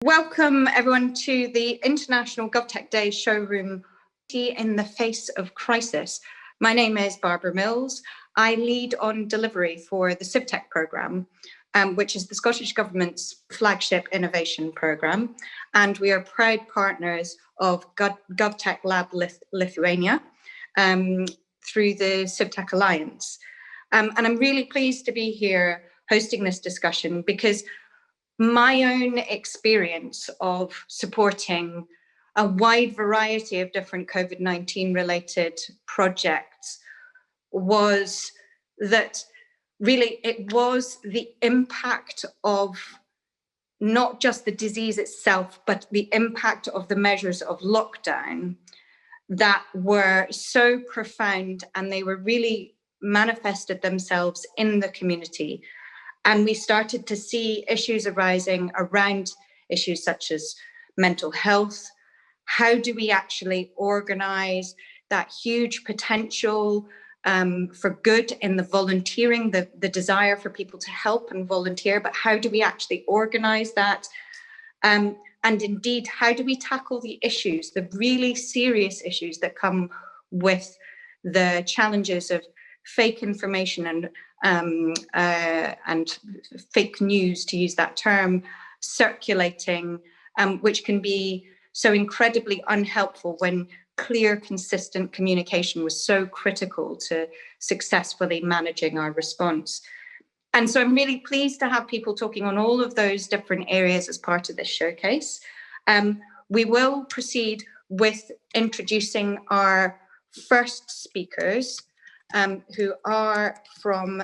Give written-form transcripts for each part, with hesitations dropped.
Welcome everyone to the International GovTech Day Showroom in the Face of Crisis. My name is Barbara Mills. I lead on delivery for the CivTech programme, which is the Scottish Government's flagship innovation programme. And we are proud partners of GovTech Lab Lithuania through the CivTech Alliance. And I'm really pleased to be here hosting this discussion because my own experience of supporting a wide variety of different COVID-19 related projects was that really it was the impact of not just the disease itself, but the impact of the measures of lockdown that were so profound, and they were really manifested themselves in the community. And we started to see issues arising around issues such as mental health. How do we actually organise that huge potential for good in the volunteering, the desire for people to help and volunteer, but how do we actually organise that? And indeed, how do we tackle the issues, the really serious issues that come with the challenges of fake information and fake news, to use that term, circulating, which can be so incredibly unhelpful when clear, consistent communication was so critical to successfully managing our response. And so I'm really pleased to have people talking on all of those different areas as part of this showcase. We will proceed with introducing our first speakers, who are from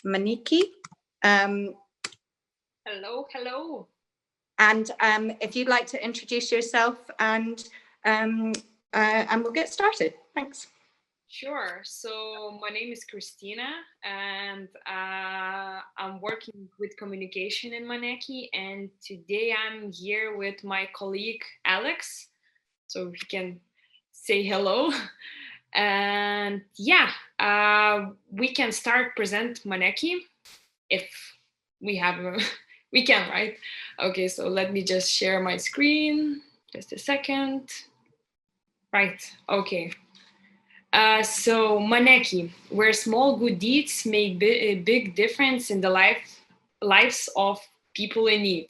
Maneki. Hello. And if you'd like to introduce yourself and we'll get started. Thanks. Sure. So my name is Christina, and I'm working with communication in Maneki. And today I'm here with my colleague Alex, so we can say hello. And yeah, we can start present Maneki if we have we can, right? Okay, so let me just share my screen. Just a second. Right, okay. So Maneki, where small good deeds make a big difference in the lives of people in need.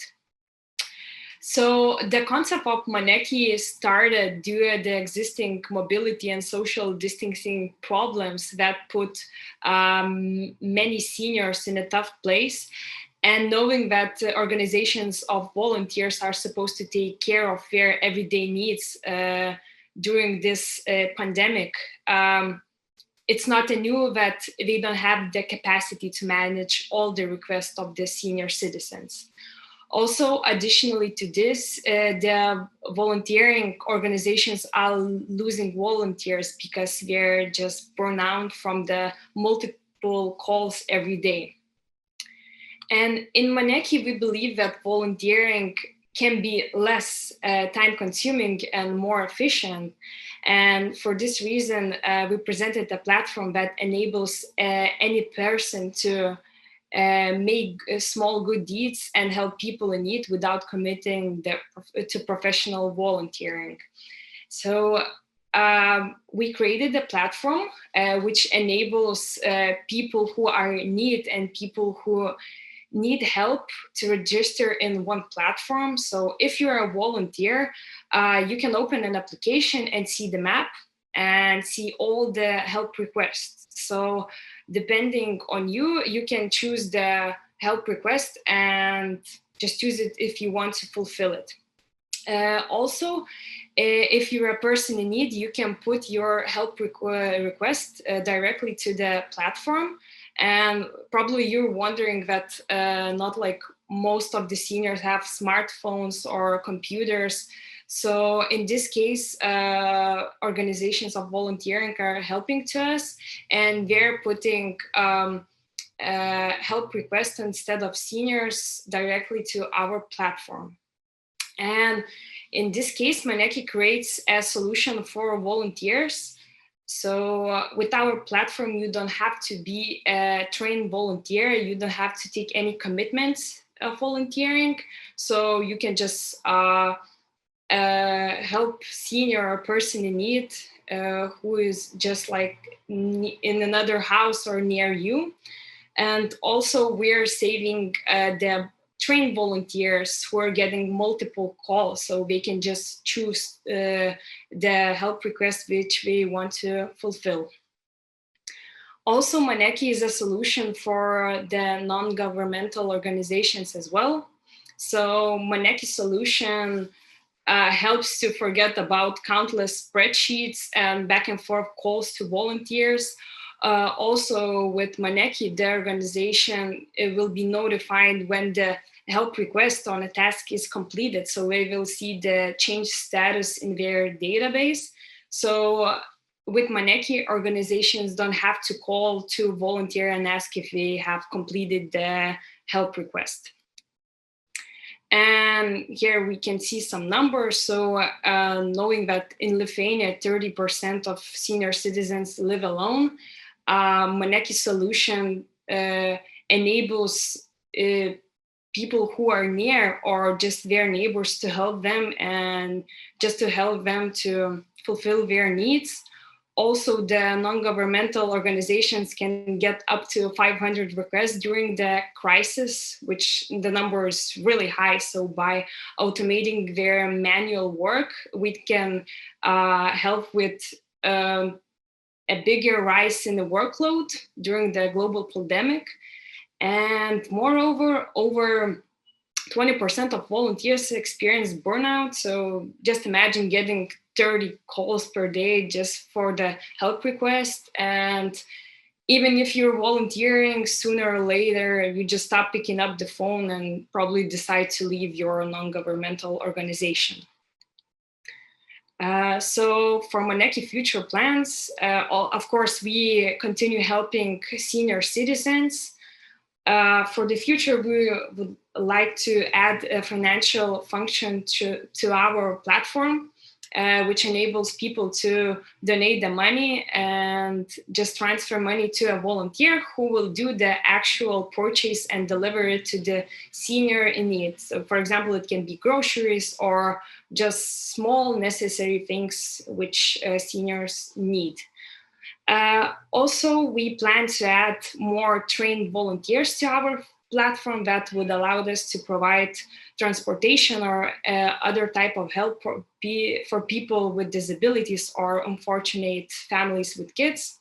So the concept of Maneki started due to the existing mobility and social distancing problems that put many seniors in a tough place. And knowing that organizations of volunteers are supposed to take care of their everyday needs during this pandemic, it's not new that they don't have the capacity to manage all the requests of the senior citizens. Also, additionally to this, the volunteering organizations are losing volunteers because they're just burned out from the multiple calls every day. And in Maneki, we believe that volunteering can be less time-consuming and more efficient. And for this reason, we presented a platform that enables any person to make small good deeds and help people in need without committing to professional volunteering. So we created a platform which enables people who are in need and people who need help to register in one platform. So if you're a volunteer, you can open an application and see the map and see all the help requests. So depending on you, you can choose the help request and just use it if you want to fulfill it. Also, if you're a person in need, you can put your help request directly to the platform. And probably you're wondering that not like most of the seniors have smartphones or computers. So in this case, organizations of volunteering are helping to us, and they're putting help requests instead of seniors directly to our platform. And in this case, Maneki creates a solution for volunteers. So with our platform, you don't have to be a trained volunteer. You don't have to take any commitments volunteering. So you can just help senior person in need who is just like in another house or near you. And also we're saving the trained volunteers who are getting multiple calls, so they can just choose the help request which they want to fulfill. Also, Maneki is a solution for the non-governmental organizations as well. So Maneki solution helps to forget about countless spreadsheets and back and forth calls to volunteers. Also with Maneki, the organization, it will be notified when the help request on a task is completed. So they will see the change status in their database. So with Maneki, organizations don't have to call to volunteer and ask if they have completed the help request. And here we can see some numbers. So knowing that in Lithuania, 30% of senior citizens live alone, Maneki solution enables people who are near or just their neighbors to help them and just to help them to fulfill their needs. Also, the non-governmental organizations can get up to 500 requests during the crisis, which the number is really high. So by automating their manual work, we can help with a bigger rise in the workload during the global pandemic. And moreover, over 20% of volunteers experience burnout. So just imagine getting 30 calls per day just for the help request. And even if you're volunteering, sooner or later, you just stop picking up the phone and probably decide to leave your non-governmental organization. So for Maneki future plans, of course, we continue helping senior citizens. For the future, we would like to add a financial function to our platform, which enables people to donate the money and just transfer money to a volunteer who will do the actual purchase and deliver it to the senior in need. So for example, it can be groceries or just small necessary things which seniors need. Also, we plan to add more trained volunteers to our platform that would allow us to provide transportation or other type of help for people with disabilities or unfortunate families with kids.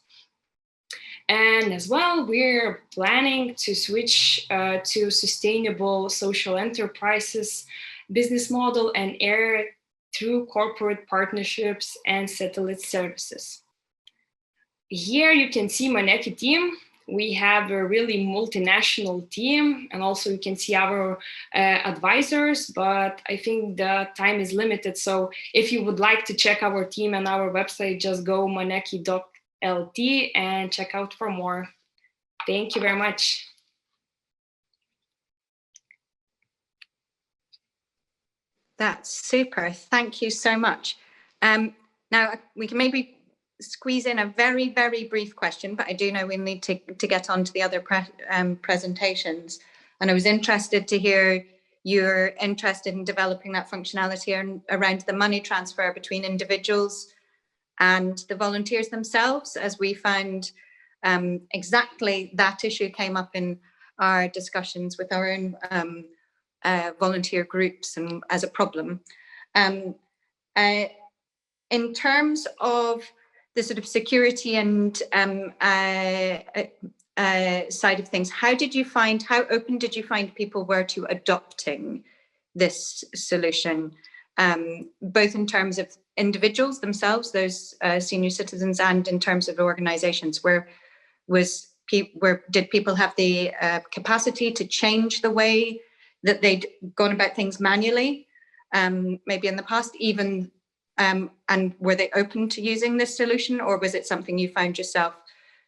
And as well, we're planning to switch to sustainable social enterprises business model and air through corporate partnerships and satellite services. Here you can see Maneki team. We have a really multinational team, and also you can see our advisors, but I think the time is limited. So if you would like to check our team and our website, just go maneki.lt and check out for more. Thank you very much. That's super. Thank you so much. Now we can maybe squeeze in a very, very brief question, but I do know we need to get on to the other presentations. And I was interested to hear you're interested in developing that functionality around the money transfer between individuals and the volunteers themselves, as we found exactly that issue came up in our discussions with our own volunteer groups and as a problem. In terms of the sort of security and side of things, how open did you find people were to adopting this solution, both in terms of individuals themselves, those senior citizens, and in terms of organizations? Did people have the capacity to change the way that they'd gone about things manually, maybe in the past, even? And were they open to using this solution, or was it something you found yourself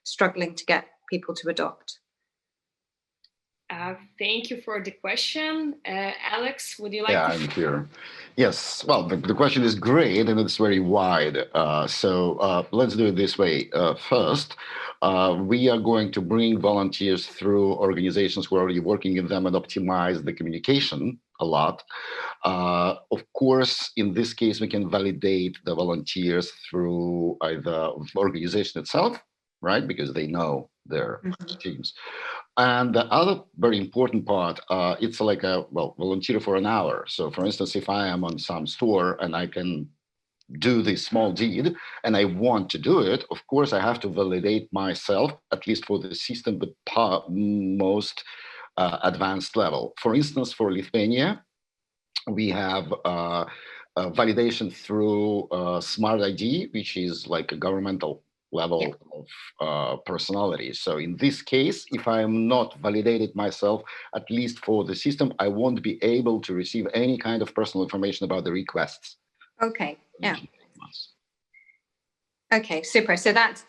struggling to get people to adopt? Thank you for the question. Alex, would you like Yeah, to? I'm here. Yes, well, the question is great and it's very wide. So let's do it this way. First, we are going to bring volunteers through organizations who are already working in them and optimize the communication a lot. Of course, in this case, we can validate the volunteers through either organization itself, right? Because they know their teams. And the other very important part, it's like volunteer for an hour. So for instance, if I am on some store and I can do this small deed and I want to do it, of course, I have to validate myself, at least for the system, the most advanced level. For instance, for Lithuania, we have validation through Smart ID, which is like a governmental level of personality. So in this case, if I am not validated myself, at least for the system, I won't be able to receive any kind of personal information about the requests. Okay. Yeah. Okay. Super. So that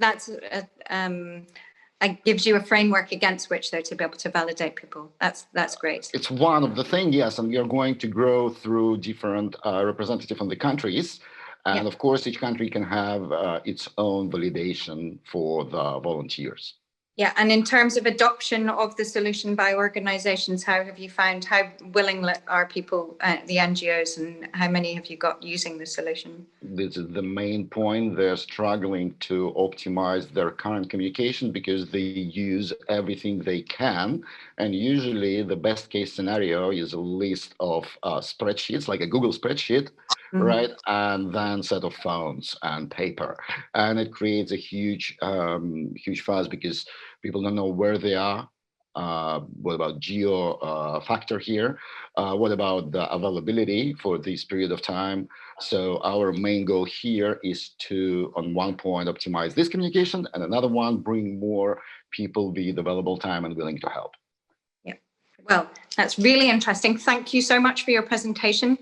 gives you a framework against which, though, to be able to validate people. That's great. It's one of the things, yes, and we are going to grow through different representatives from the countries. And of course, each country can have its own validation for the volunteers. Yeah, and in terms of adoption of the solution by organizations, how have you found, how willing are people, the NGOs, and how many have you got using the solution? This is the main point. They're struggling to optimize their current communication because they use everything they can. And usually the best case scenario is a list of spreadsheets, like a Google spreadsheet, right? And then set of phones and paper. And it creates a huge, huge fuss because people don't know where they are. What about geo factor here? What about the availability for this period of time? So our main goal here is to, on one point, optimize this communication, and another one, bring more people with available time and willing to help. Yeah, well, that's really interesting. Thank you so much for your presentation.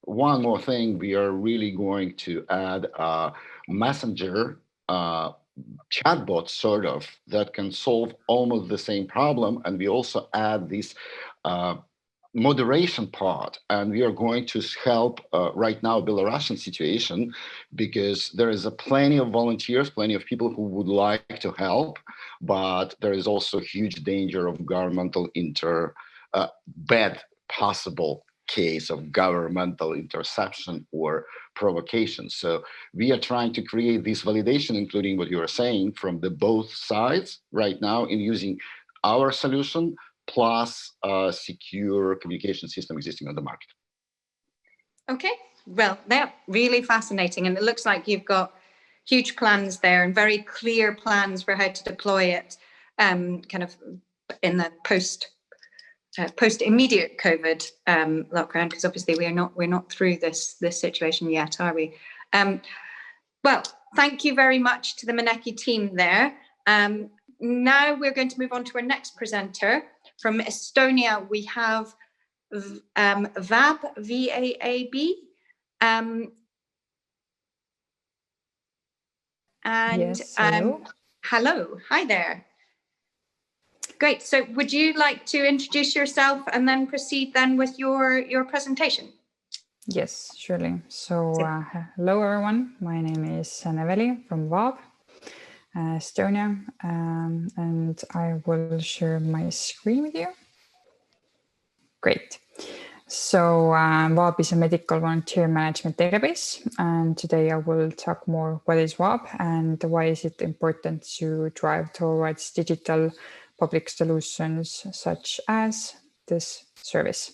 One more thing, we are really going to add a messenger chatbot sort of that can solve almost the same problem. And we also add this moderation part, and we are going to help right now Belarusian situation because there is plenty of volunteers, plenty of people who would like to help, but there is also huge danger of governmental bad possible case of governmental interception or provocation. So we are trying to create this validation, including what you are saying, from the both sides right now in using our solution plus a secure communication system existing on the market. Okay, well, they're really fascinating. And it looks like you've got huge plans there and very clear plans for how to deploy it kind of in the post immediate COVID lockdown, because obviously we're not through this situation yet, are we? Well, thank you very much to the Maneki team there. Now we're going to move on to our next presenter. From Estonia, we have VAAB, VAAB. Yes, hello. Hello, hi there. Great. So would you like to introduce yourself and then proceed then with your presentation? Yes, surely. So hello, everyone. My name is Neveli from VAAB, Estonia, and I will share my screen with you. Great. So VAAB is a medical volunteer management database, and today I will talk more what is VAAB and why is it important to drive towards digital public solutions such as this service.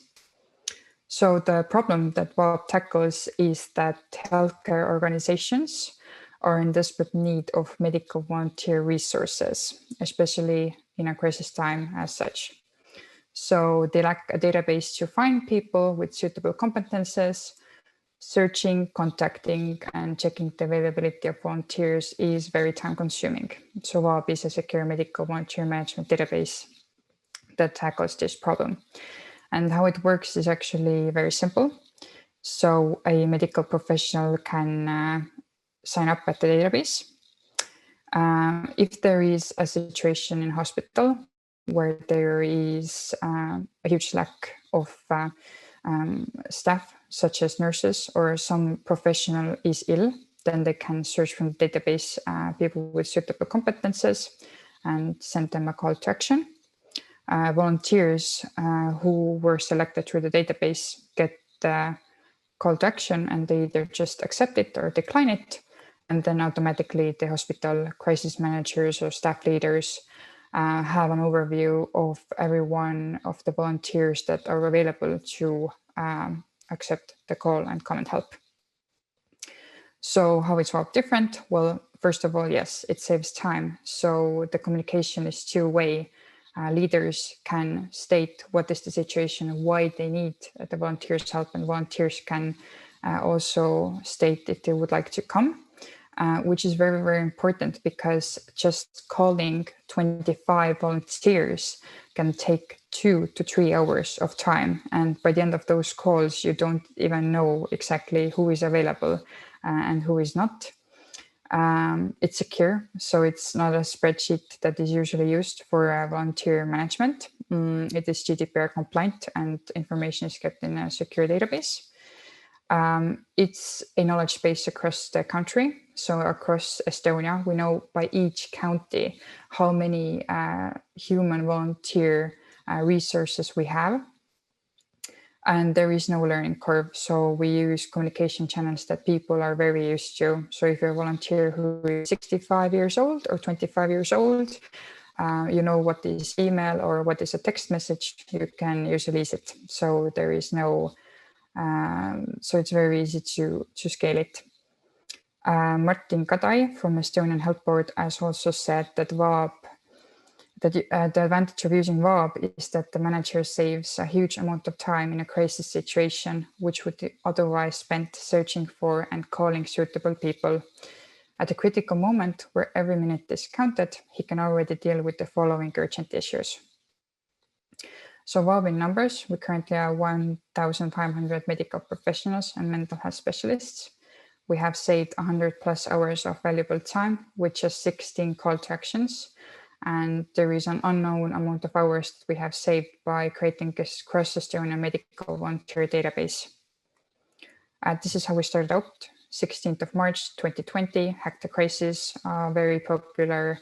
So the problem that VAAB tackles is that healthcare organizations are in desperate need of medical volunteer resources, especially in a crisis time as such. So they lack a database to find people with suitable competences. Searching, contacting, and checking the availability of volunteers is very time consuming. So VAAB is a secure medical volunteer management database that tackles this problem. And how it works is actually very simple. So a medical professional can sign up at the database. If there is a situation in hospital where there is a huge lack of staff, such as nurses, or some professional is ill, then they can search from the database people with suitable competences and send them a call to action. Volunteers who were selected through the database get the call to action, and they either just accept it or decline it. And then automatically the hospital crisis managers or staff leaders have an overview of every one of the volunteers that are available to accept the call and come and help. So how is VAAB different? Well, first of all, yes, it saves time. So the communication is two-way. Leaders can state what is the situation, why they need the volunteers' help, and volunteers can also state if they would like to come, which is very, very important, because just calling 25 volunteers can take 2 to 3 hours of time. And by the end of those calls, you don't even know exactly who is available and who is not. It's secure, so it's not a spreadsheet that is usually used for volunteer management. It is GDPR compliant, and information is kept in a secure database. It's a knowledge base across the country. So across Estonia, we know by each county how many human volunteer resources we have. And there is no learning curve. So we use communication channels that people are very used to. So if you're a volunteer who is 65 years old or 25 years old, you know what is email or what is a text message, you can usually use it. So there is no, so it's very easy to scale it. Martin Kadai from Estonian Health Board has also said that VAAB, the advantage of using VAAB is that the manager saves a huge amount of time in a crisis situation, which would otherwise spent searching for and calling suitable people. At a critical moment where every minute is counted, he can already deal with the following urgent issues. So VAAB in numbers, we currently have 1,500 medical professionals and mental health specialists. We have saved 100+ hours of valuable time with just 16 call to actions. And there is an unknown amount of hours that we have saved by creating this cross-Estonian medical volunteer database. This is how we started out. 16th of March 2020, Hack the Crisis, very popular,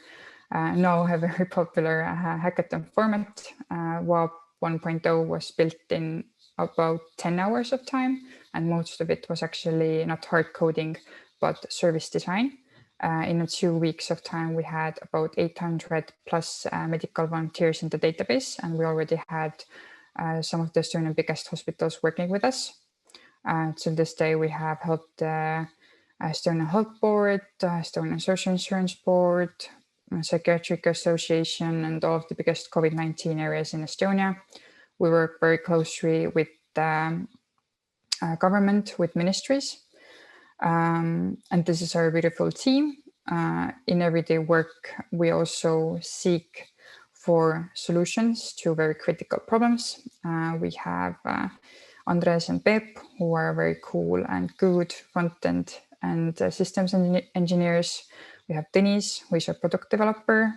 now a very popular hackathon format. VAAB 1.0 was built in about 10 hours of time, and most of it was actually not hard coding, but service design. In 2 weeks of time, we had about 800+ medical volunteers in the database, and we already had some of the Estonian biggest hospitals working with us. To this day, we have helped the Estonian Health Board, Estonian Social Insurance Board, Psychiatric Association, and all of the biggest COVID-19 areas in Estonia. We work very closely with the government, with ministries. And this is our beautiful team. In everyday work, we also seek for solutions to very critical problems. We have Andres and Peep, who are very cool and good front-end and systems engineers. We have Denise, who is a product developer.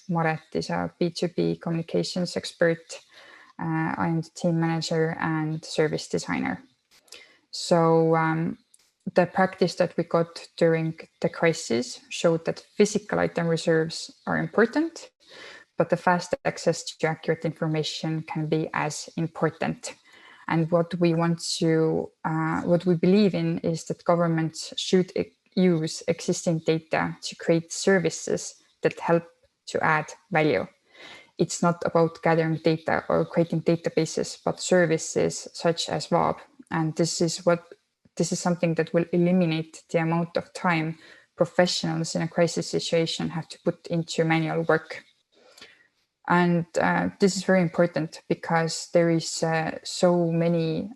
Maret is a B2B communications expert. I am the team manager and service designer. So the practice that we got during the crisis showed that physical item reserves are important, but the fast access to accurate information can be as important. And what we believe in is that governments should use existing data to create services that help to add value. It's not about gathering data or creating databases, but services such as VAAB. And this is something that will eliminate the amount of time professionals in a crisis situation have to put into manual work. And this is very important because there is so many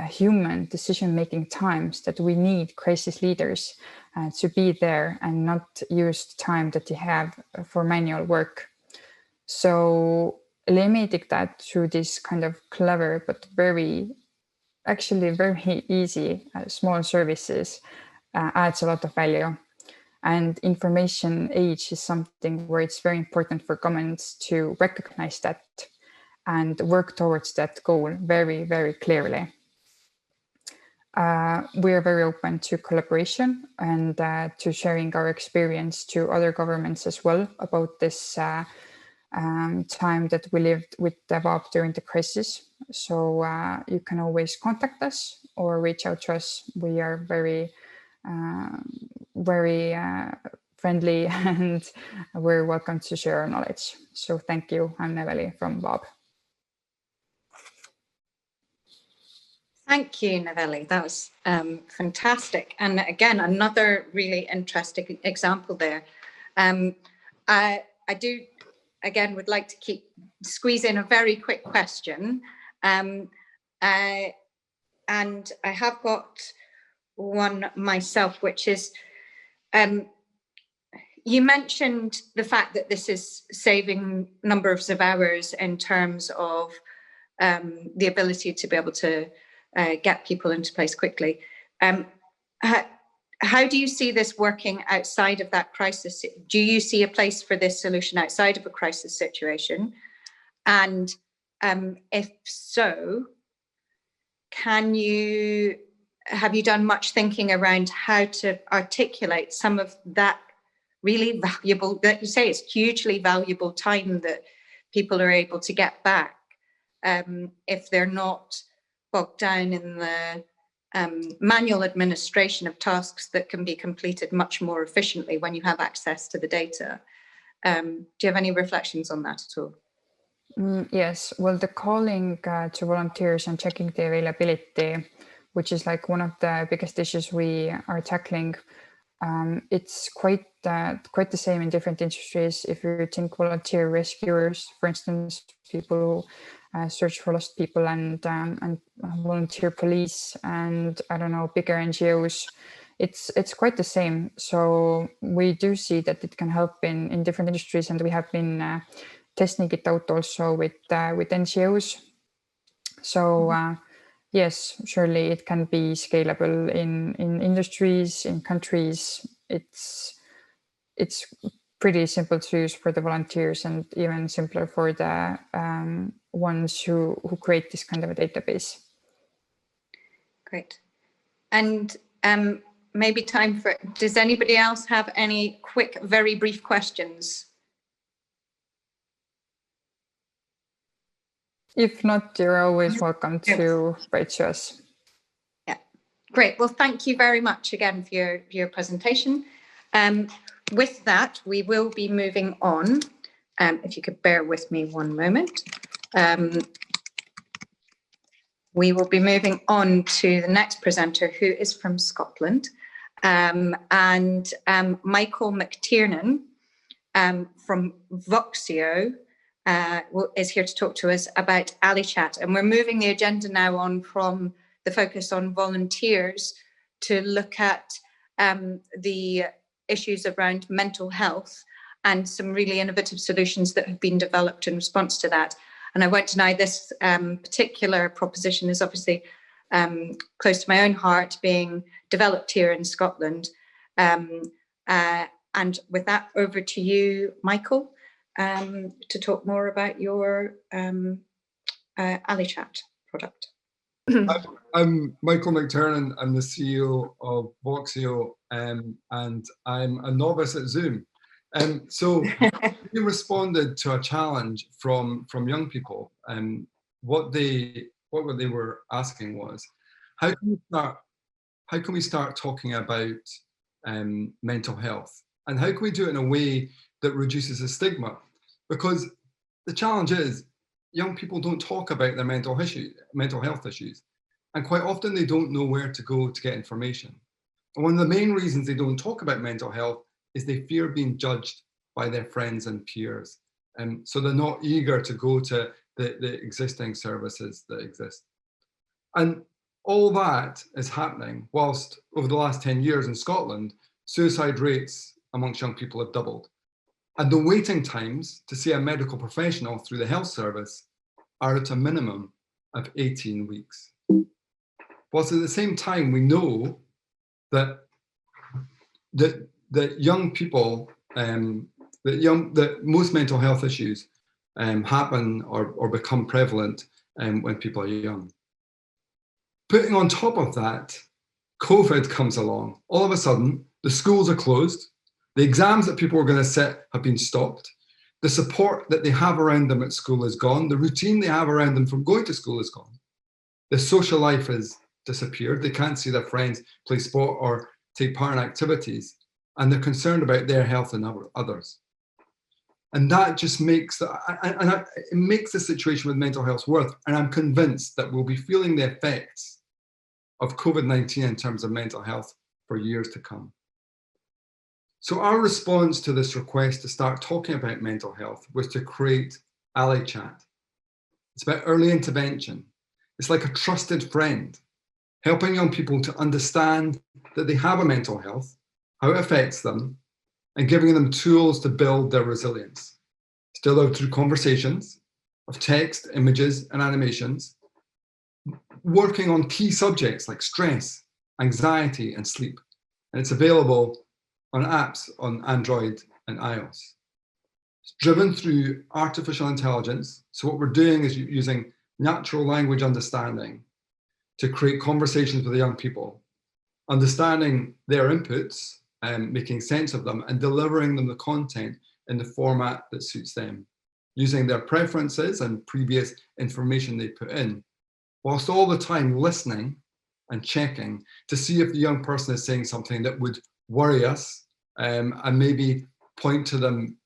human decision-making times that we need crisis leaders to be there and not use the time that they have for manual work. So eliminating that through this kind of clever but very easy small services adds a lot of value. And information age is something where it's very important for governments to recognize that and work towards that goal very, very clearly. We are very open to collaboration and to sharing our experience to other governments as well about this time that we lived with the VAAB during the crisis. So you can always contact us or reach out to us. We are very, very friendly and we're welcome to share our knowledge. So thank you. I'm Neveli from VAAB. Thank you, Neveli. That was fantastic. And again, another really interesting example there. I do, again, would like to squeeze in a very quick question. And I have got one myself, which is, you mentioned the fact that this is saving numbers of hours in terms of the ability to be able to get people into place quickly. How do you see this working outside of that crisis? Do you see a place for this solution outside of a crisis situation? And if so, have you done much thinking around how to articulate some of that really valuable, that you say it's hugely valuable time that people are able to get back if they're not bogged down in the manual administration of tasks that can be completed much more efficiently when you have access to the data. Do you have any reflections on that at all? Yes, well, the calling to volunteers and checking the availability, which is like one of the biggest issues we are tackling, it's quite the same in different industries. If you think volunteer rescuers, for instance, people who search for lost people, and volunteer police, and I don't know, bigger NGOs, it's quite the same. So we do see that it can help in different industries, and we have been testing it out also with NGOs. So yes, surely it can be scalable in industries, in countries. It's pretty simple to use for the volunteers, and even simpler for the ones who create this kind of a database. Great. And maybe time for, does anybody else have any quick, very brief questions? If not, you're always welcome to write to us. Yeah, great. Well, thank you very much again for your presentation. With that, we will be moving on. If you could bear with me one moment. We will be moving on to the next presenter, who is from Scotland, and Michael Mctiernan from Voxsio is here to talk to us about AliChat. And we're moving the agenda now on from the focus on volunteers to look at the issues around mental health and some really innovative solutions that have been developed in response to that. And I won't deny this particular proposition is obviously close to my own heart, being developed here in Scotland. And with that, over to you, Michael, to talk more about your AliChat product. I'm Michael Mctiernan. I'm the CEO of Voxsio, and I'm a novice at Zoom. So we responded to a challenge from young people, and what they were asking was, how can we start talking about mental health, and how can we do it in a way that reduces the stigma? Because the challenge is young people don't talk about their mental health issues, and quite often they don't know where to go to get information. And one of the main reasons they don't talk about mental health is they fear being judged by their friends and peers. And so they're not eager to go to the existing services that exist. And all that is happening whilst over the last 10 years in Scotland, suicide rates amongst young people have doubled. And the waiting times to see a medical professional through the health service are at a minimum of 18 weeks. Whilst at the same time, we know that that young people, that most mental health issues happen or become prevalent when people are young. Putting on top of that, COVID comes along. All of a sudden, the schools are closed. The exams that people were going to sit have been stopped. The support that they have around them at school is gone. The routine they have around them from going to school is gone. The social life has disappeared. They can't see their friends, play sport, or take part in activities. And they're concerned about their health and others. And that just makes it makes the situation with mental health worse. And I'm convinced that we'll be feeling the effects of COVID-19 in terms of mental health for years to come. So our response to this request to start talking about mental health was to create Ally Chat. It's about early intervention. It's like a trusted friend, helping young people to understand that they have a mental health, how it affects them, and giving them tools to build their resilience. It's delivered through conversations of text, images, and animations, working on key subjects like stress, anxiety, and sleep. And it's available on apps on Android and iOS. It's driven through artificial intelligence. So what we're doing is using natural language understanding to create conversations with the young people, understanding their inputs, making sense of them, and delivering them the content in the format that suits them, using their preferences and previous information they put in, whilst all the time listening and checking to see if the young person is saying something that would worry us and maybe point to them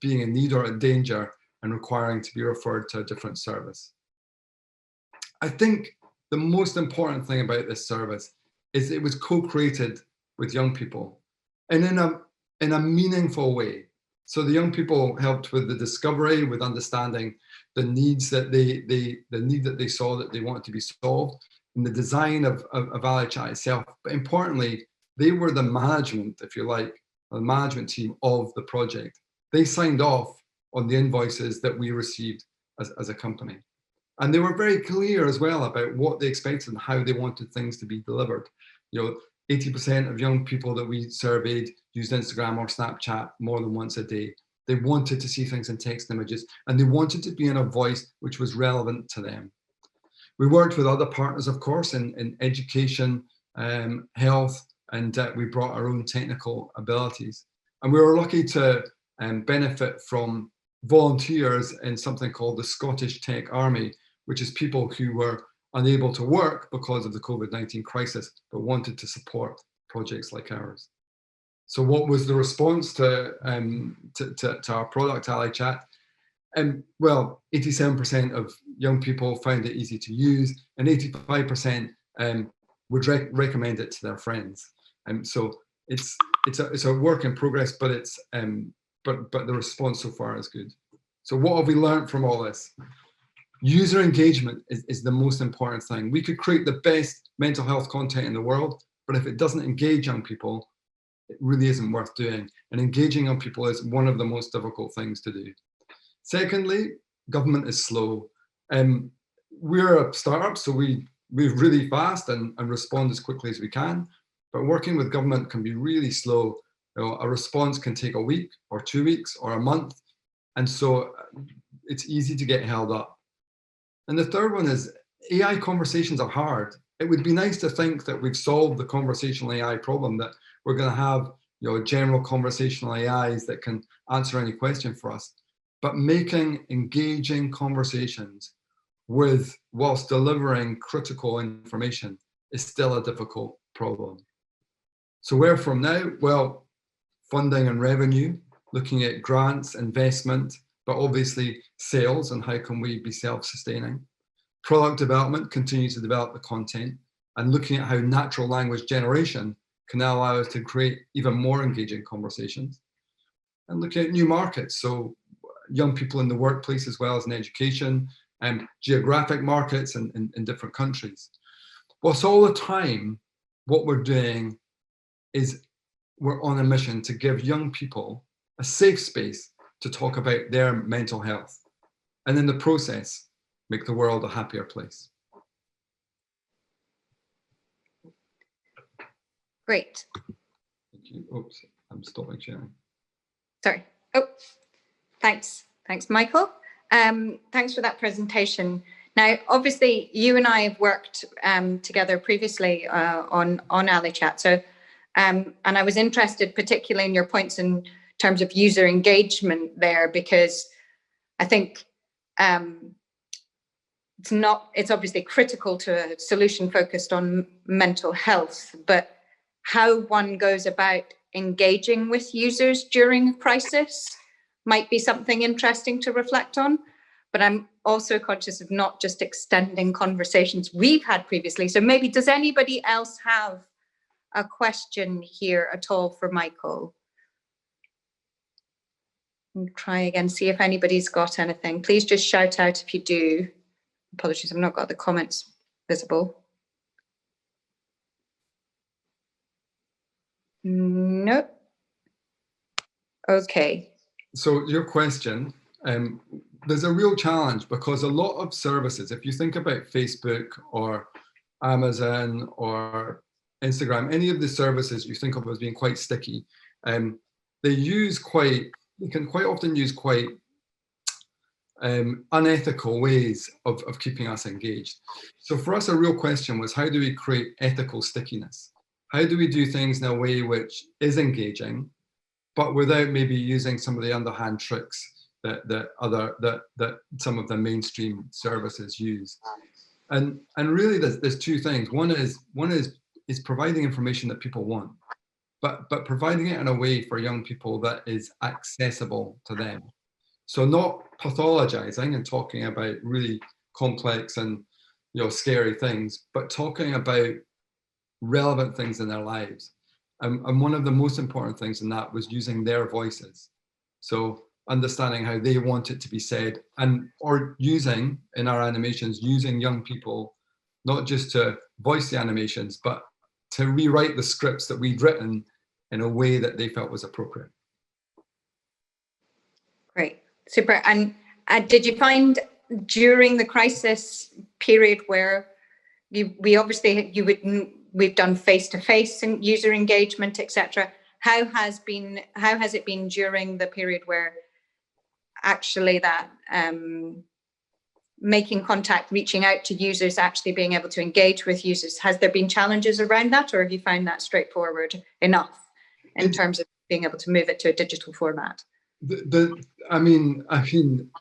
being in need or in danger and requiring to be referred to a different service. I think the most important thing about this service is it was co-created with young people and in a meaningful way. So the young people helped with the discovery, with understanding the needs that the need that they saw that they wanted to be solved, in the design of Ally Chat itself. But importantly, they were the management, if you like, the management team of the project. They signed off on the invoices that we received as a company. And they were very clear as well about what they expected and how they wanted things to be delivered. You know, 80% of young people that we surveyed used Instagram or Snapchat more than once a day. They wanted to see things in text and images, and they wanted to be in a voice which was relevant to them. We worked with other partners, of course, in education, health, and we brought our own technical abilities. And we were lucky to benefit from volunteers in something called the Scottish Tech Army, which is people who were unable to work because of the COVID-19 crisis, but wanted to support projects like ours. So what was the response to our product, Ally Chat? Well, 87% of young people found it easy to use, and 85% would recommend it to their friends. So it's a work in progress, but but the response so far is good. So what have we learned from all this? User engagement is the most important thing. We could create the best mental health content in the world, but if it doesn't engage young people, it really isn't worth doing. And engaging young people is one of the most difficult things to do. Secondly, government is slow. We're a startup, so we move really fast and respond as quickly as we can. But working with government can be really slow. You know, a response can take a week or 2 weeks or a month. And so it's easy to get held up. And the third one is AI conversations are hard. It would be nice to think that we've solved the conversational AI problem, that we're going to have, you know, general conversational AIs that can answer any question for us. But making engaging conversations whilst delivering critical information is still a difficult problem. So where from now? Well, funding and revenue, looking at grants, investment, but obviously sales and how can we be self-sustaining. Product development, continue to develop the content, and looking at how natural language generation can now allow us to create even more engaging conversations. And looking at new markets, so young people in the workplace as well as in education, and geographic markets in different countries. Whilst all the time, what we're doing is we're on a mission to give young people a safe space to talk about their mental health, and in the process, make the world a happier place. Great. Thank you. Oops. I'm stopping sharing. Sorry. Oh, thanks. Thanks, Michael. Thanks for that presentation. Now, obviously, you and I have worked together previously on AliChat. So, and I was interested particularly in your points in terms of user engagement there, because I think it's obviously critical to a solution focused on mental health, but how one goes about engaging with users during a crisis might be something interesting to reflect on. But I'm also conscious of not just extending conversations we've had previously. So maybe, does anybody else have a question here at all for Michael? I'll try again, see if anybody's got anything. Please just shout out if you do. Apologies, I've not got the comments visible. Nope. Okay. So your question, there's a real challenge, because a lot of services, if you think about Facebook or Amazon or Instagram, any of the services you think of as being quite sticky, they can quite often use quite unethical ways of keeping us engaged. So for us, a real question was, how do we create ethical stickiness? How do we do things in a way which is engaging, but without maybe using some of the underhand tricks that some of the mainstream services use? And really, there's two things. One is providing information that people want, but providing it in a way for young people that is accessible to them. So not pathologizing and talking about really complex and scary things, but talking about relevant things in their lives. And one of the most important things in that was using their voices. So understanding how they want it to be said, or using, in our animations, using young people, not just to voice the animations, but to rewrite the scripts that we'd written in a way that they felt was appropriate. Great, super. And did you find during the crisis period where we've done face-to-face and user engagement, etc. How has it been during the period where actually that making contact, reaching out to users, actually being able to engage with users? Has there been challenges around that, or have you found that straightforward enough in terms of being able to move it to a digital format? I mean,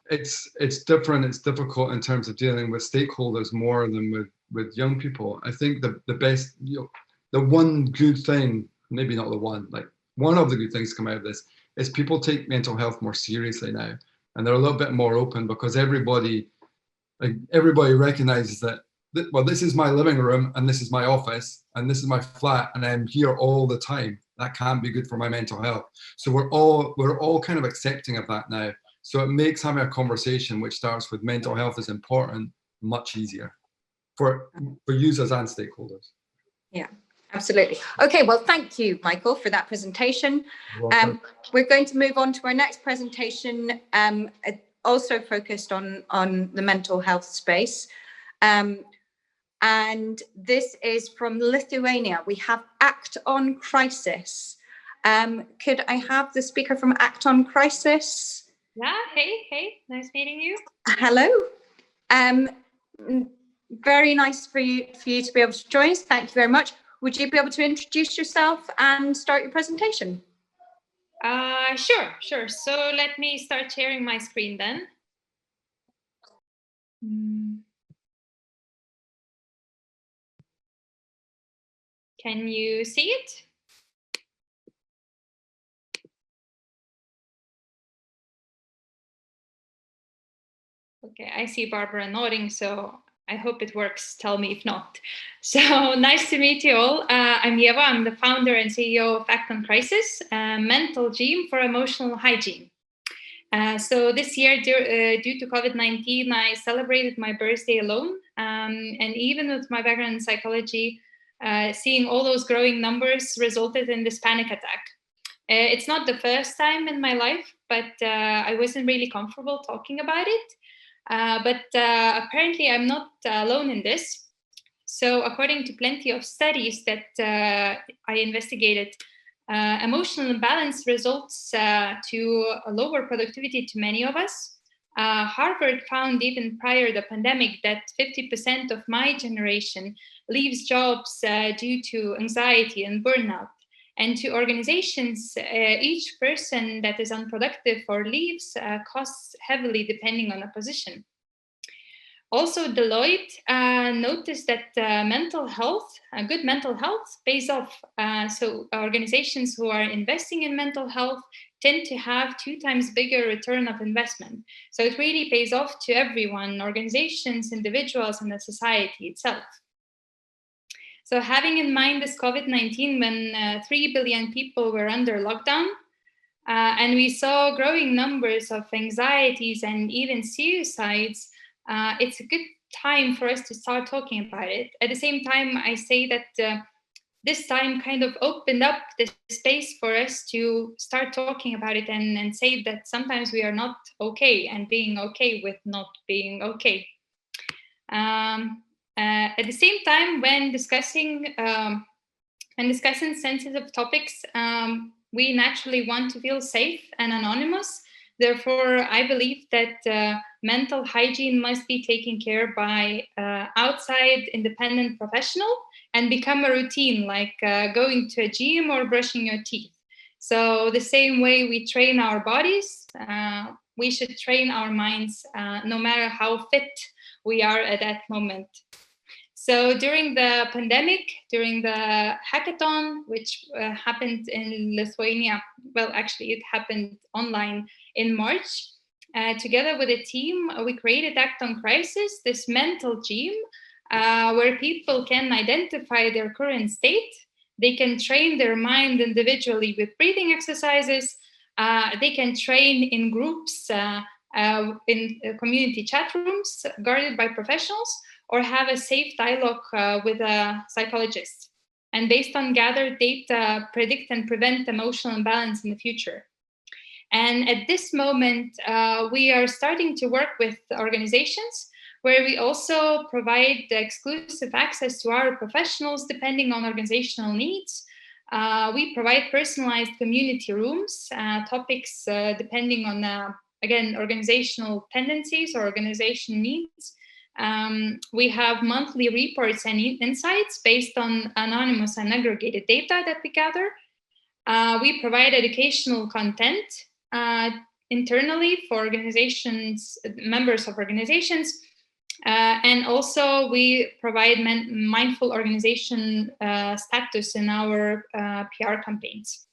it's different. It's difficult in terms of dealing with stakeholders more than with young people. I think the best, the one good thing, maybe not the one, like one of the good things to come out of this is people take mental health more seriously now, and they're a little bit more open, because everybody recognizes that, well, this is my living room and this is my office and this is my flat and I'm here all the time. That can't be good for my mental health. So we're all kind of accepting of that now. So it makes having a conversation which starts with mental health is important much easier for users and stakeholders. Yeah, absolutely. Okay, well, thank you, Michael, for that presentation. We're going to move on to our next presentation, also focused on the mental health space. And this is from Lithuania. We have Act on Crisis. Could I have the speaker from Act on Crisis? Yeah, hey, nice meeting you. Hello. Very nice for you to be able to join us. Thank you very much. Would you be able to introduce yourself and start your presentation? Sure. So let me start sharing my screen then. Can you see it? Okay, I see Barbara nodding, so I hope it works. Tell me if not. So nice to meet you all. I'm Eva. I'm the founder and CEO of Act on Crisis, a mental gym for emotional hygiene. So this year, due to COVID-19, I celebrated my birthday alone. And even with my background in psychology, seeing all those growing numbers resulted in this panic attack. It's not the first time in my life, but I wasn't really comfortable talking about it. But apparently I'm not alone in this. So according to plenty of studies that I investigated, Emotional imbalance results to a lower productivity to many of us. Harvard found even prior to the pandemic that 50% of my generation leaves jobs due to anxiety and burnout. And to organizations, each person that is unproductive or leaves costs heavily depending on the position. Also, Deloitte noticed that mental health, good mental health pays off. So organizations who are investing in mental health tend to have 2 times bigger return of investment. So it really pays off to everyone, organizations, individuals, and the society itself. So having in mind this COVID-19, when 3 billion people were under lockdown, and we saw growing numbers of anxieties and even suicides, it's a good time for us to start talking about it. At the same time, I say that this time kind of opened up the space for us to start talking about it and say that sometimes we are not okay and being okay with not being okay. At the same time, when discussing sensitive topics, we naturally want to feel safe and anonymous. Therefore, I believe that mental hygiene must be taken care by outside independent professional and become a routine, like going to a gym or brushing your teeth. So the same way we train our bodies, we should train our minds, no matter how fit we are at that moment. So during the pandemic, during the hackathon, which happened in Lithuania, well, actually it happened online in March, together with a team, we created Act on Crisis, this mental gym where people can identify their current state. They can train their mind individually with breathing exercises. They can train in groups, in community chat rooms guarded by professionals, or have a safe dialogue with a psychologist. And based on gathered data, predict and prevent emotional imbalance in the future. And at this moment, we are starting to work with organizations where we also provide exclusive access to our professionals depending on organizational needs. We provide personalized community rooms, topics depending on, again, organizational tendencies or organization needs. We have monthly reports and insights based on anonymous and aggregated data that we gather. We provide educational content internally for organizations, members of organizations, and also we provide mindful organization status in our PR campaigns.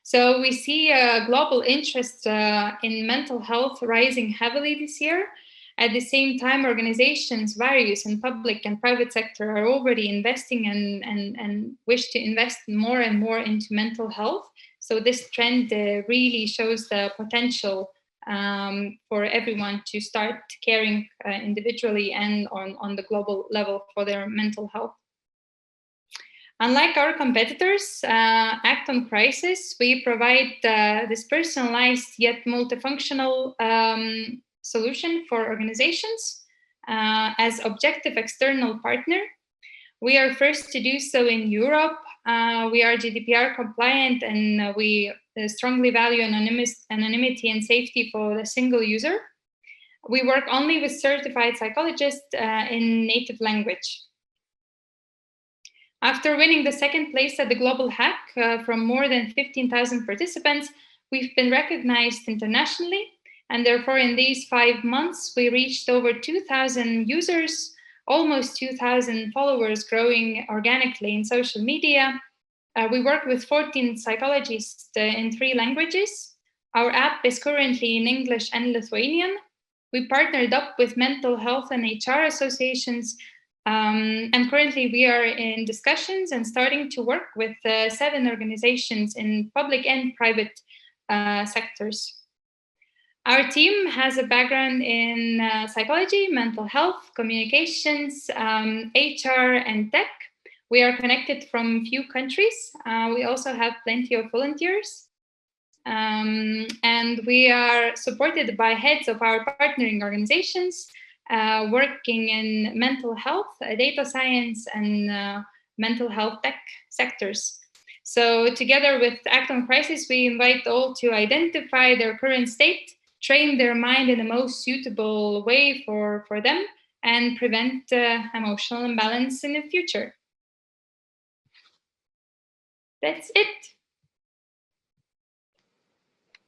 So we see a global interest in mental health rising heavily this year. At the same time, organizations, various in public and private sector, are already investing and wish to invest more and more into mental health. So this trend really shows the potential for everyone to start caring individually and on the global level for their mental health. Unlike our competitors, Act on Crisis, we provide this personalized yet multifunctional solution for organizations as objective external partner. We are first to do so in Europe. We are GDPR compliant and we strongly value anonymity and safety for the single user. We work only with certified psychologists in native language. After winning the second place at the Global Hack from more than 15,000 participants, we've been recognized internationally. And therefore, in these 5 months, we reached over 2,000 users, almost 2,000 followers, growing organically in social media. We work with 14 psychologists in 3 languages. Our app is currently in English and Lithuanian. We partnered up with mental health and HR associations. And currently we are in discussions and starting to work with 7 organizations in public and private sectors. Our team has a background in psychology, mental health, communications, HR, and tech. We are connected from few countries. We also have plenty of volunteers. And we are supported by heads of our partnering organizations working in mental health, data science, and mental health tech sectors. So together with Act on Crisis, we invite all to identify their current state, train their mind in the most suitable way for them, and prevent emotional imbalance in the future. That's it.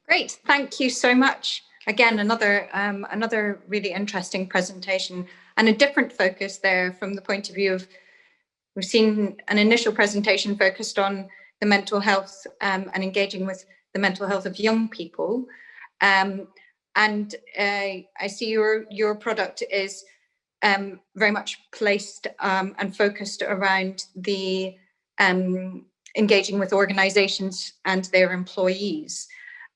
Great, thank you so much. Again, another really interesting presentation and a different focus there from the point of view of, we've seen an initial presentation focused on the mental health and engaging with the mental health of young people. And I see your product is very much placed and focused around the engaging with organizations and their employees.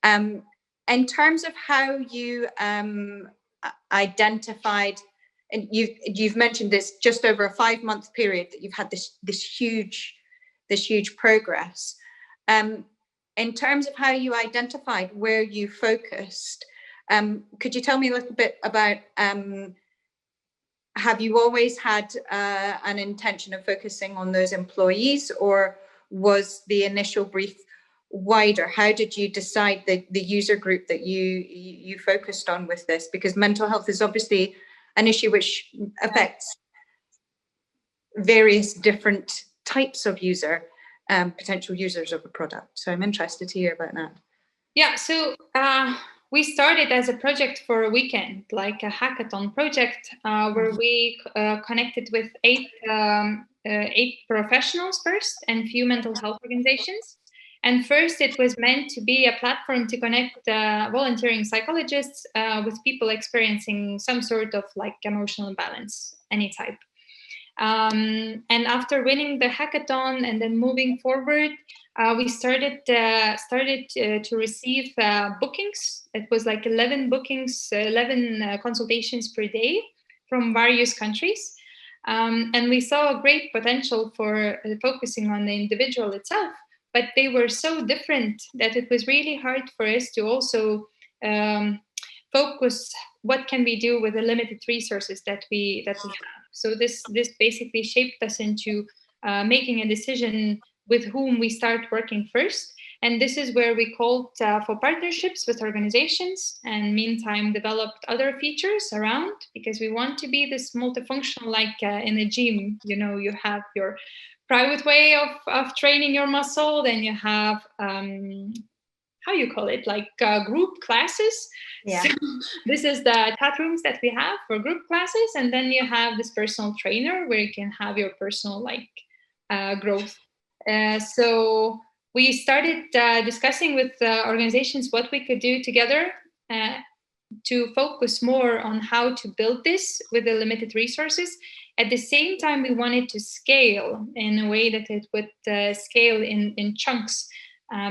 In terms of how you identified, and you've mentioned this just over a 5-month period that you've had this huge progress. In terms of how you identified where you focused, could you tell me a little bit about, have you always had an intention of focusing on those employees, or was the initial brief wider? How did you decide the user group that you focused on with this? Because mental health is obviously an issue which affects various different types of potential users of a product. So I'm interested to hear about that. Yeah, so we started as a project for a weekend, like a hackathon project, where we connected with 8 professionals first and few mental health organizations. And first, it was meant to be a platform to connect volunteering psychologists with people experiencing some sort of like emotional imbalance, any type. And after winning the hackathon and then moving forward, we started to receive bookings. It was like 11 bookings, 11 consultations per day from various countries. And we saw a great potential for focusing on the individual itself, but they were so different that it was really hard for us to also focus what can we do with the limited resources that we have. So this basically shaped us into making a decision with whom we start working first. And this is where we called for partnerships with organizations, and meantime developed other features around, because we want to be this multifunctional, like in a gym, you have your private way of training your muscle, then you have how you call it, like group classes. Yeah. So this is the chat rooms that we have for group classes, and then you have this personal trainer where you can have your personal growth. So we started discussing with organizations what we could do together to focus more on how to build this with the limited resources. At the same time, we wanted to scale in a way that it would scale in chunks,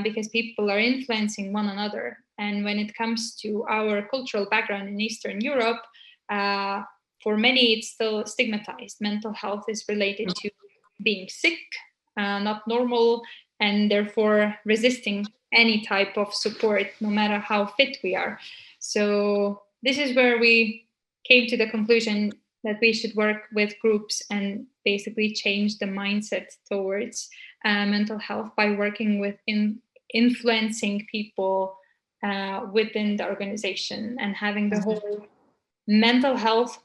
because people are influencing one another. And when it comes to our cultural background in Eastern Europe, for many, it's still stigmatized. Mental health is related to being sick, not normal, and therefore resisting any type of support, no matter how fit we are. So this is where we came to the conclusion that we should work with groups and basically change the mindset towards mental health by working with influencing people within the organization and having the whole mental health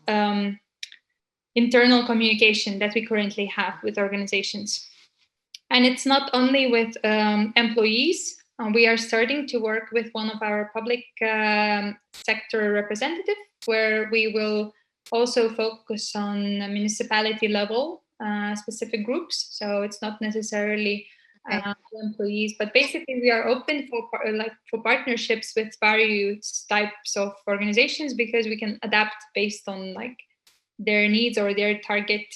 internal communication that we currently have with organizations. And it's not only with employees. We are starting to work with one of our public sector representatives, where we will also focus on a municipality level specific groups. So it's not necessarily employees, but basically we are open for partnerships with various types of organizations, because we can adapt based on their needs or their target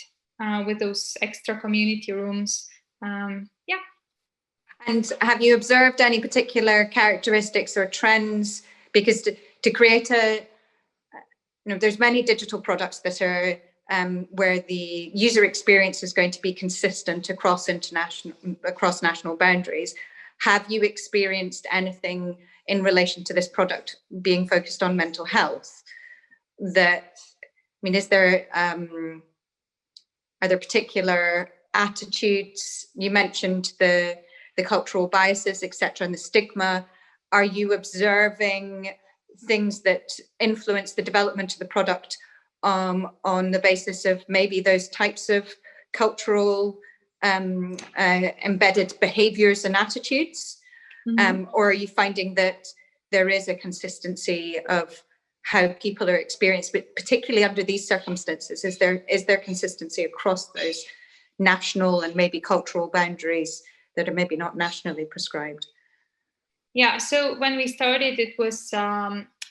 with those extra community rooms. Yeah. And have you observed any particular characteristics or trends? Because to create there's many digital products that are where the user experience is going to be consistent across national boundaries. Have you experienced anything in relation to this product being focused on mental health? Is there are there particular attitudes? You mentioned the the cultural biases, etc., and the stigma? Are you observing things that influence the development of the product on the basis of maybe those types of cultural embedded behaviors and attitudes? Or are you finding that there is a consistency of how people are experienced, but particularly under these circumstances? Is there consistency across those national and maybe cultural boundaries that are maybe not nationally prescribed? Yeah, so when we started, it was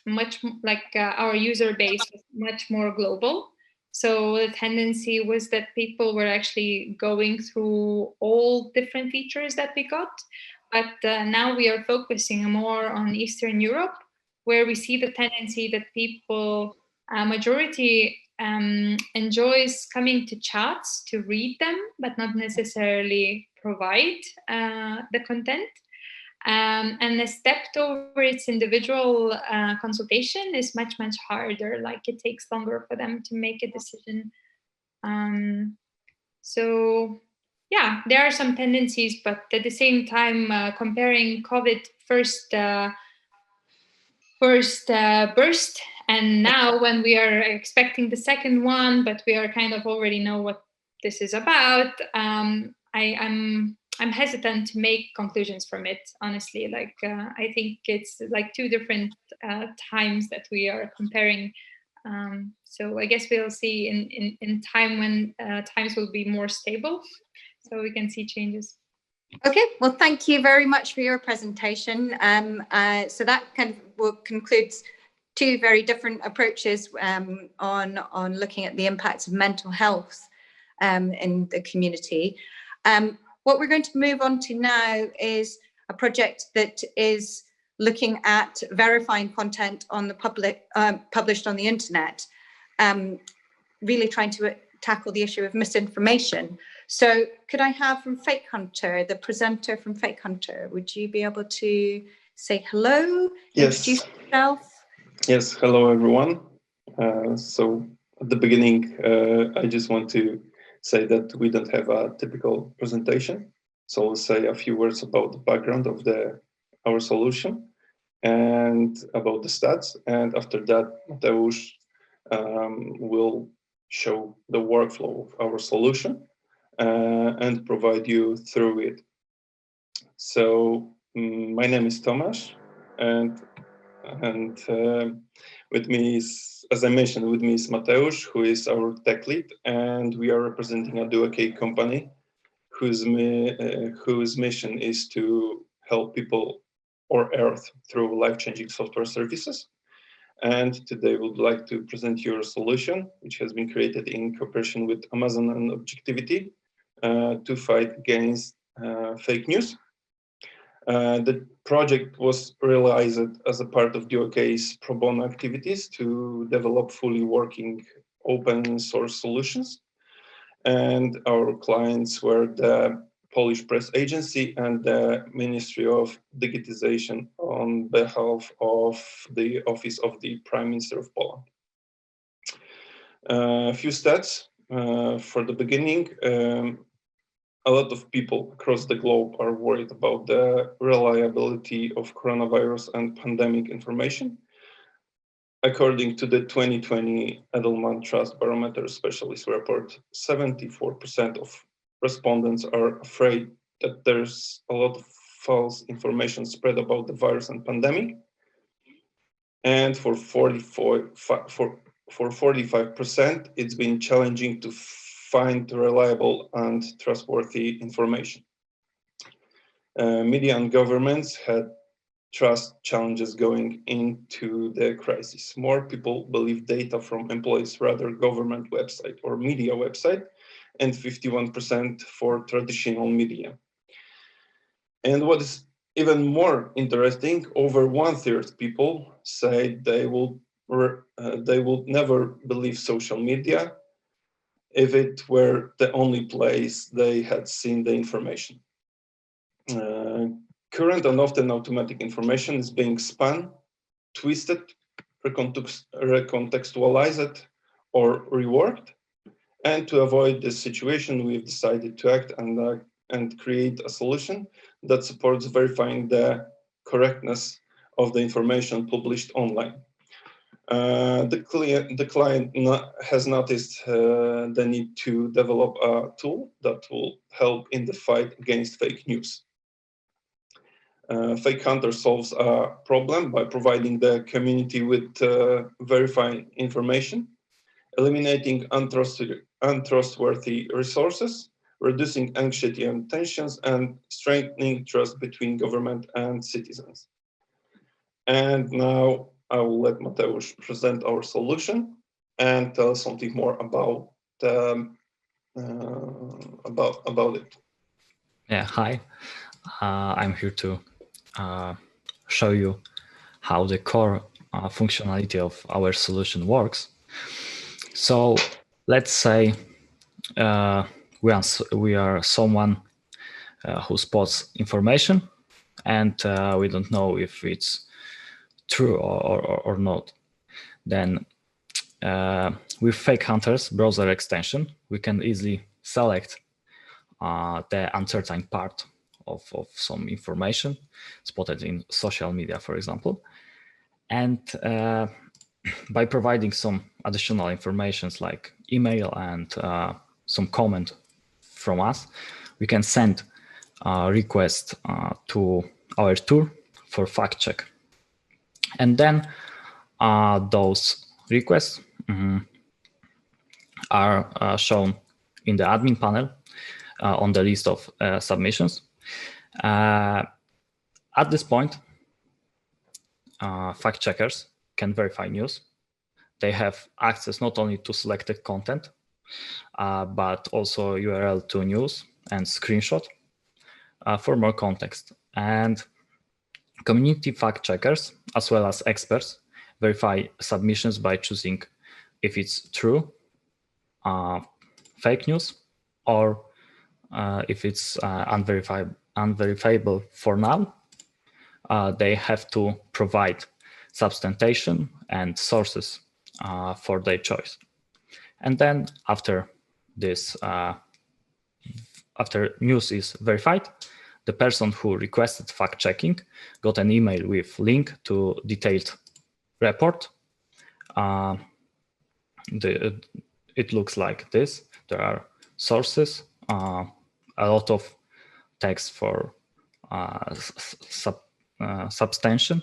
much like our user base was much more global. So the tendency was that people were actually going through all different features that we got. But now we are focusing more on Eastern Europe, where we see the tendency that people, majority enjoys coming to chats to read them, but not necessarily provide the content. And the step towards individual consultation is much, much harder. Like it takes longer for them to make a decision. So yeah, there are some tendencies, but at the same time, comparing COVID first burst and now when we are expecting the second one, but we are kind of already know what this is about, I'm hesitant to make conclusions from it, honestly. Like I think it's like two different times that we are comparing. So I guess we'll see in time when times will be more stable, so we can see changes. Okay, well, thank you very much for your presentation. So that concludes two very different approaches on looking at the impacts of mental health in the community. What we're going to move on to now is a project that is looking at verifying content on the published on the internet, really trying to tackle the issue of misinformation. So could I have from Fake Hunter, the presenter from Fake Hunter, would you be able to say hello? Yes. Introduce yourself? Yes, hello everyone. So at the beginning, I just want to say that we don't have a typical presentation. So I'll say a few words about the background of our solution and about the stats. And after that, Mateusz will show the workflow of our solution and provide you through it. So my name is Tomasz, and with me is, as I mentioned, with me is Mateusz, who is our tech lead, and we are representing a DuoK company whose mission is to help people or Earth through life-changing software services. And today we would like to present your solution, which has been created in cooperation with Amazon and Objectivity to fight against fake news. The project was realized as a part of DuoK's pro bono activities to develop fully working open source solutions. And our clients were the Polish Press Agency and the Ministry of Digitization on behalf of the Office of the Prime Minister of Poland. A few stats for the beginning. A lot of people across the globe are worried about the reliability of coronavirus and pandemic information. According to the 2020 Edelman Trust Barometer Specialist Report, 74% of respondents are afraid that there's a lot of false information spread about the virus and pandemic. And for 45%, it's been challenging to find reliable and trustworthy information. Media and governments had trust challenges going into the crisis. More people believe data from employees rather government website or media website, and 51% for traditional media. And what is even more interesting, over 1/3 people say they will never believe social media if it were the only place they had seen the information. Current and often automatic information is being spun, twisted, recontextualized, or reworked. And to avoid this situation, we've decided to act and and create a solution that supports verifying the correctness of the information published online. The client has noticed the need to develop a tool that will help in the fight against fake news. Fake Hunter solves a problem by providing the community with verifying information, eliminating untrustworthy resources, reducing anxiety and tensions, and strengthening trust between government and citizens. And now I will let Mateusz present our solution and tell us something more about it. Yeah, hi. I'm here to show you how the core functionality of our solution works. So let's say we are someone who spots information, and we don't know if it's true or not. Then with Fake Hunter's browser extension, we can easily select the uncertain part of some information spotted in social media, for example. And by providing some additional informations like email and some comment from us, we can send a request to our tool for fact check. And then those requests are shown in the admin panel on the list of submissions. At this point, fact checkers can verify news. They have access not only to selected content, but also URL to news and screenshot for more context. And community fact checkers, as well as experts, verify submissions by choosing if it's true, fake news, or if it's unverifiable for now. They have to provide substantiation and sources for their choice. And then after this, after news is verified, the person who requested fact checking got an email with link to detailed report. It looks like this. There are sources, a lot of text for substantiation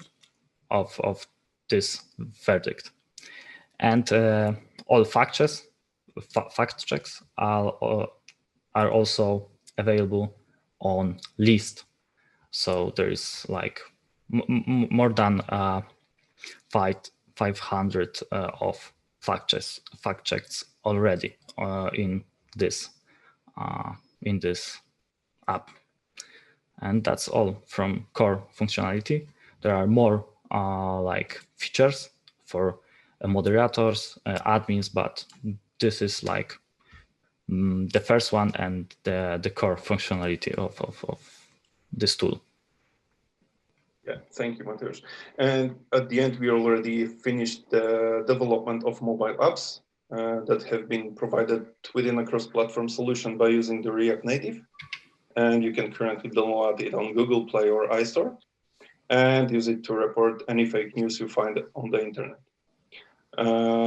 of this verdict. And all fact checks are also available on list. So there is like more than 500 of fact checks already in this app. And that's all from core functionality. There are more like features for moderators, admins, but this is like the first one and the core functionality of this tool. Yeah, thank you, Mateusz. And at the end, we already finished the development of mobile apps that have been provided within a cross-platform solution by using the React Native. And you can currently download it on Google Play or iStore and use it to report any fake news you find on the internet.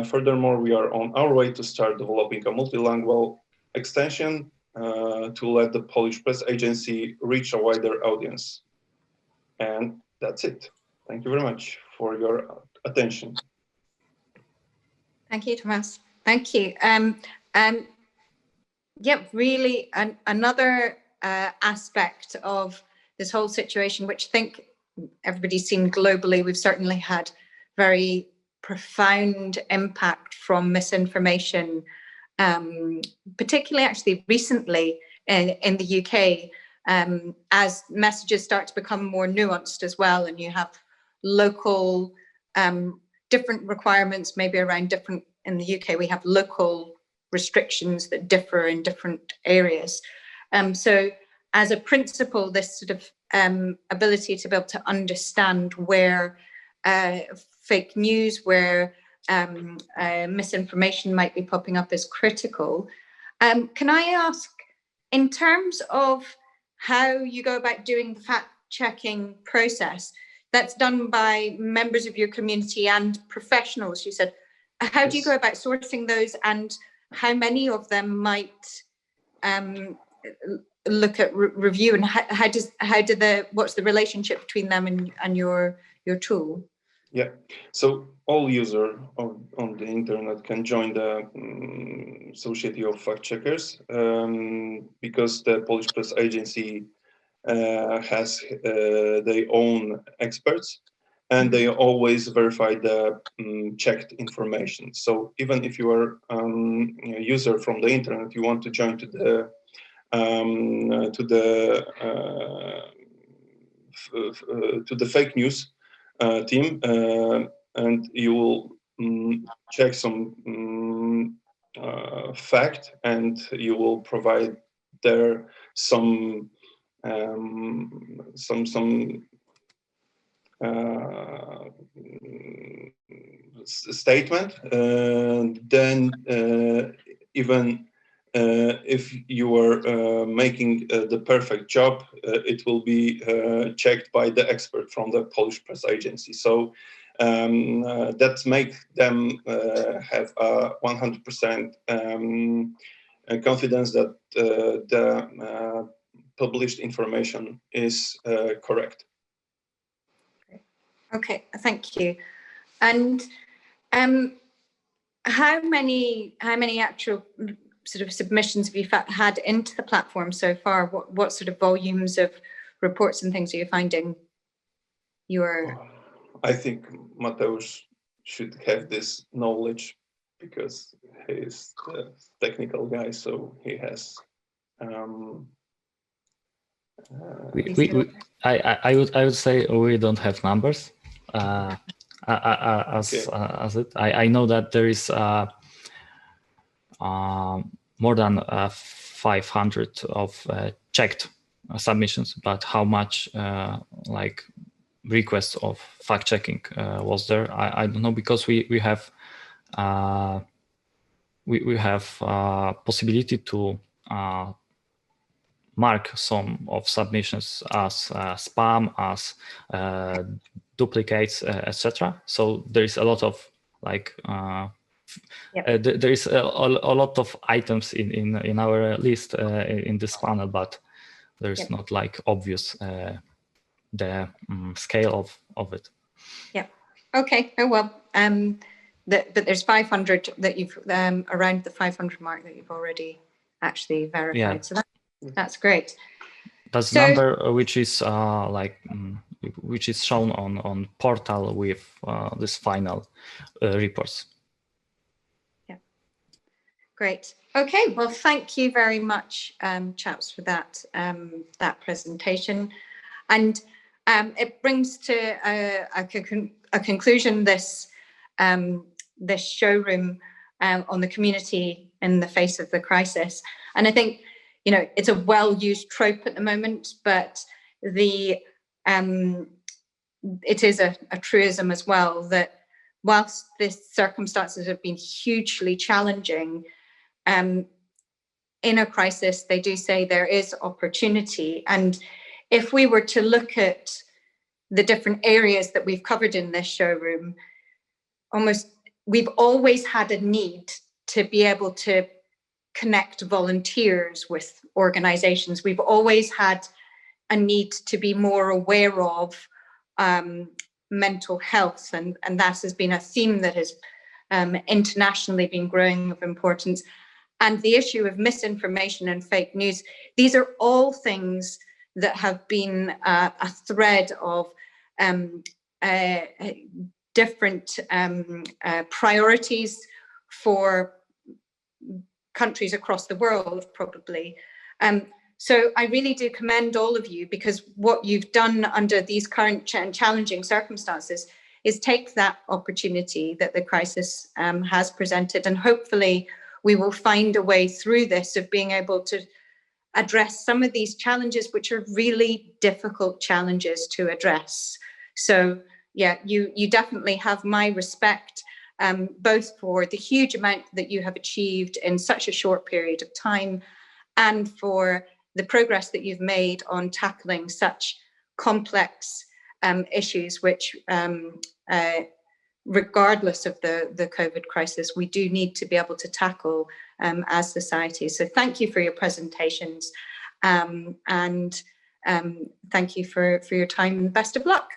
Furthermore, we are on our way to start developing a multilingual extension to let the Polish press agency reach a wider audience. And that's it. Thank you very much for your attention. Thank you, Thomas. Thank you. Yeah, really another aspect of this whole situation, which I think everybody's seen globally. We've certainly had very profound impact from misinformation, particularly actually recently in the UK, as messages start to become more nuanced as well, and you have local different requirements, maybe around different, in the UK we have local restrictions that differ in different areas. So as a principle, this sort of ability to be able to understand where fake news, where misinformation might be popping up is critical. Can I ask, in terms of how you go about doing the fact-checking process. That's done by members of your community and professionals, you said. How do you go about sourcing those, and how many of them might look at review, and what's the relationship between them and your tool? Yeah, so all users on the internet can join the Society of Fact Checkers, because the Polish Press Agency has their own experts, and they always verify the checked information. So even if you are a user from the internet, you want to join to the fake news team, and you will check some fact, and you will provide there some statement. Then even if you are making the perfect job, it will be checked by the expert from the Polish Press Agency. So that makes them have a 100% confidence that the published information is correct. Okay, thank you. And how many actual sort of submissions have you had into the platform so far? What sort of volumes of reports and things are you finding? I think Mateusz should have this knowledge, because he is the technical guy, so he has. I would say we don't have numbers. As it, I know that there is more than 500 of checked submissions, but how much like requests of fact checking was there? I don't know, because we have possibility to mark some of submissions as spam, as duplicates, etc. So there is a lot of like there is a lot of items in our list in this panel, but there is not like obvious the scale of it. Yeah. Okay. Oh well. But there's 500 that you've around the 500 mark that you've already actually verified. Yeah. So that's great. That's the number which is which is shown on portal with this final reports. Yeah. Great. Okay. Well, thank you very much, chaps, for that that presentation, and it brings to a conclusion this this showroom on the community in the face of the crisis. And I think, you know, it's a well-used trope at the moment, but it is a truism as well, that whilst the circumstances have been hugely challenging, in a crisis, they do say there is opportunity. And if we were to look at the different areas that we've covered in this showroom, we've always had a need to be able to connect volunteers with organizations. We've always had a need to be more aware of mental health, and that has been a theme that has internationally been growing of importance. And the issue of misinformation and fake news, these are all things that have been a thread of different priorities for countries across the world, probably. So I really do commend all of you, because what you've done under these current challenging circumstances is take that opportunity that the crisis has presented, and hopefully we will find a way through this of being able to address some of these challenges, which are really difficult challenges to address. So yeah, you definitely have my respect, both for the huge amount that you have achieved in such a short period of time, and for the progress that you've made on tackling such complex issues, which regardless of the COVID crisis, we do need to be able to tackle as society. So thank you for your presentations, and thank you for your time, and best of luck.